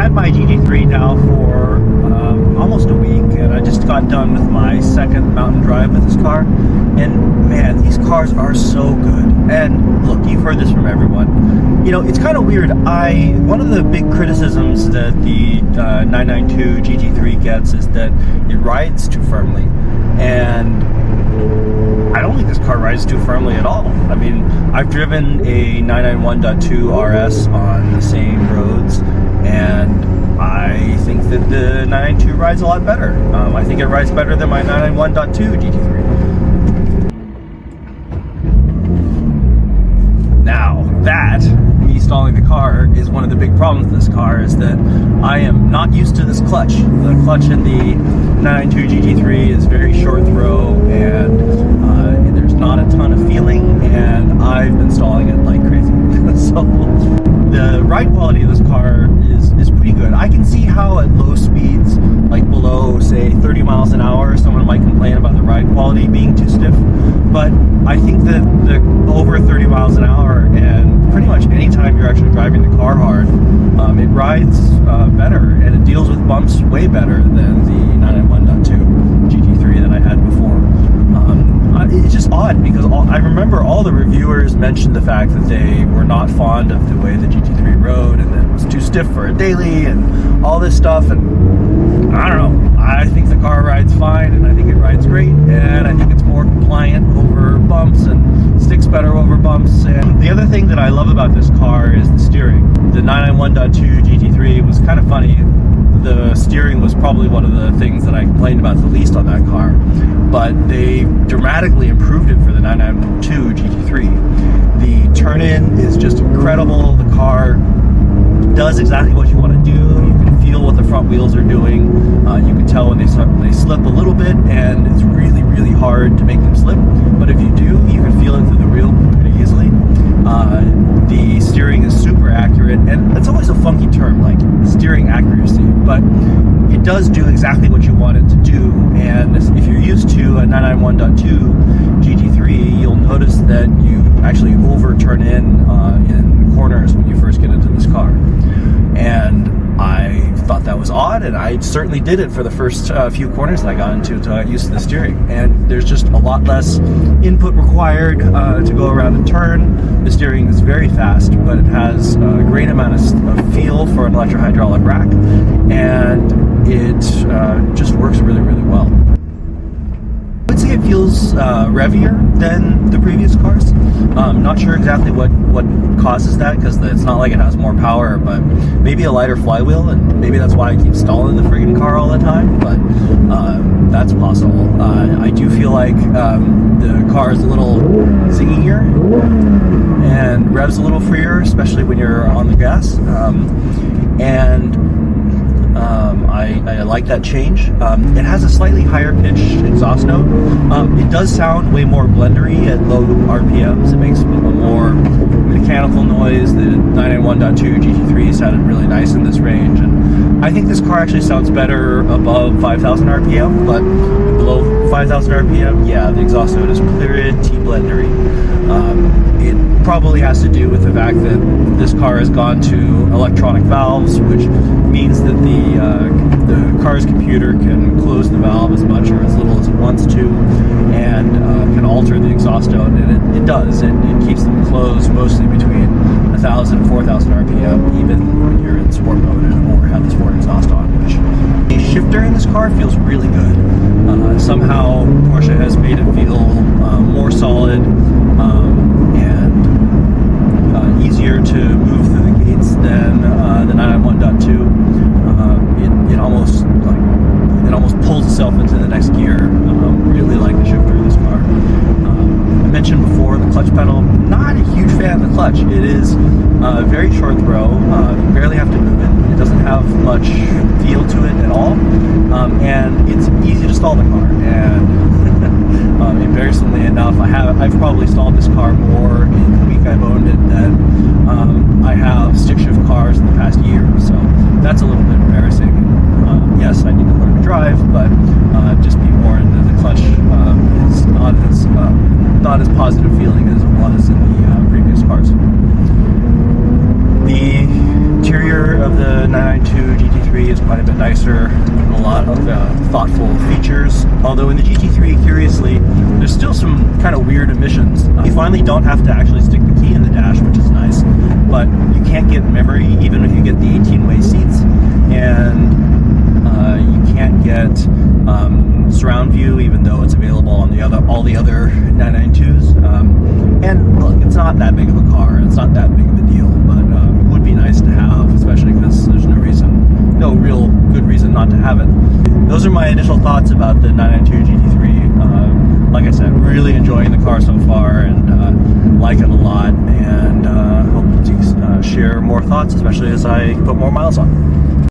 had my GT3 now for almost a week, and I just got done with my second mountain drive with this car. And man, these cars are so good. And look, you've heard this from everyone. You know, it's kind of weird. One of the big criticisms that the 992 GT3 gets is that it rides too firmly. And I don't think this car rides too firmly at all. I mean, I've driven a 991.2 RS on the same roads, and I think that the 992 rides a lot better. I think it rides better than my 991.2 GT3. Now, that, me stalling the car, is one of the big problems with this car, is that I am not used to this clutch. The clutch in the 992 GT3 is very short throw, and there's not a ton of feeling, and I've been stalling it like crazy. So the ride quality of this car is pretty good. I can see how at low speeds, like below, say, 30 miles an hour, someone might complain about the ride quality being too stiff, but I think that the over 30 miles an hour, and pretty much any time you're actually driving the car hard, it rides better, and it deals with bumps way better than the 991.2 GT3 that I had before. It's just odd, because I remember all the reviewers mentioned the fact that they were not fond of the way the GT3 rode, and that it was too stiff for a daily, and all this stuff, and I don't know. I think the car rides fine, and I think it rides great, and I think it's more compliant over bumps and sticks better over bumps. And the other thing that I love about this car is the steering. The 991.2 GT3 was kind of funny. The steering was probably one of the things that I complained about the least on that car, but they dramatically improved it for the 992 GT3. The turn-in is just incredible. The car does exactly what you want to do. You can feel what the front wheels are doing. You can tell when they slip a little bit, and it's really, really hard to make them slip. But if you do, you can feel it through the wheel pretty easily. The steering is super accurate, and it's always a funky term, like steering accuracy, but it does do exactly what you want it to do. And if you're used to a 991.2 GT3, you'll notice that you actually overturn in corners when you first get into this car. And I thought that was odd, and I certainly did it for the first few corners that I got into until I got used to the steering. And there's just a lot less input required to go around a turn. The steering is very fast, but it has a great amount of feel for an electro-hydraulic rack, and it just works really, really well. I would say it feels revier than the previous cars. Not sure exactly what causes that, because it's not like it has more power, but maybe a lighter flywheel, and maybe that's why I keep stalling the friggin' car all the time, but that's possible. I do feel like the car is a little zingier and revs a little freer, especially when you're on the gas, I like that change. It has a slightly higher pitched exhaust note. It does sound way more blendery at low RPMs. It makes a more mechanical noise. The 991.2 GT3 sounded really nice in this range, and I think this car actually sounds better above 5,000 RPM, but below 5,000 RPM, yeah, the exhaust note is pretty blendery. It probably has to do with the fact that this car has gone to electronic valves, which means that the car's computer can close the valve as much or as little as it wants to, and can alter the exhaust note, and it does. It keeps them closed mostly between 1,000 and 4,000 RPM, even when you're in sport mode or have the sport exhaust on, which the shifter in this car feels really good. Somehow Porsche has made it feel more solid and easier to move through the gates than the 991.2. It almost pulls itself into the next gear. Really like the shifter in this car. I mentioned before the clutch pedal. Not a huge fan of the clutch. It is very short throw. You barely have to move it. It doesn't have much feel to it at all, and it's easy to stall the car. And embarrassingly enough, I've probably stalled this car more in the week I've owned it than I have stick shift cars in the past year. So that's a little bit embarrassing. Yes, I need to learn to drive, but just be more into the clutch is not as positive feeling as it was in the previous cars. The interior of the 992 GT3 is quite a bit nicer, and a lot of thoughtful features. Although in the GT3, curiously, there's still some kind of weird emissions. You finally don't have to actually stick the key in the dash, which is nice, but you can't get memory even if you get the 18-way seats, and you can't get surround view even though it's available on all the other 992s. And look, it's not that big of a car, it's not that big of a deal, but it would be nice to have, especially because there's no real good reason not to have it. Those are my initial thoughts about the 992 GT3. Like I said, really enjoying the car so far, and like it a lot, and hope to share more thoughts, especially as I put more miles on.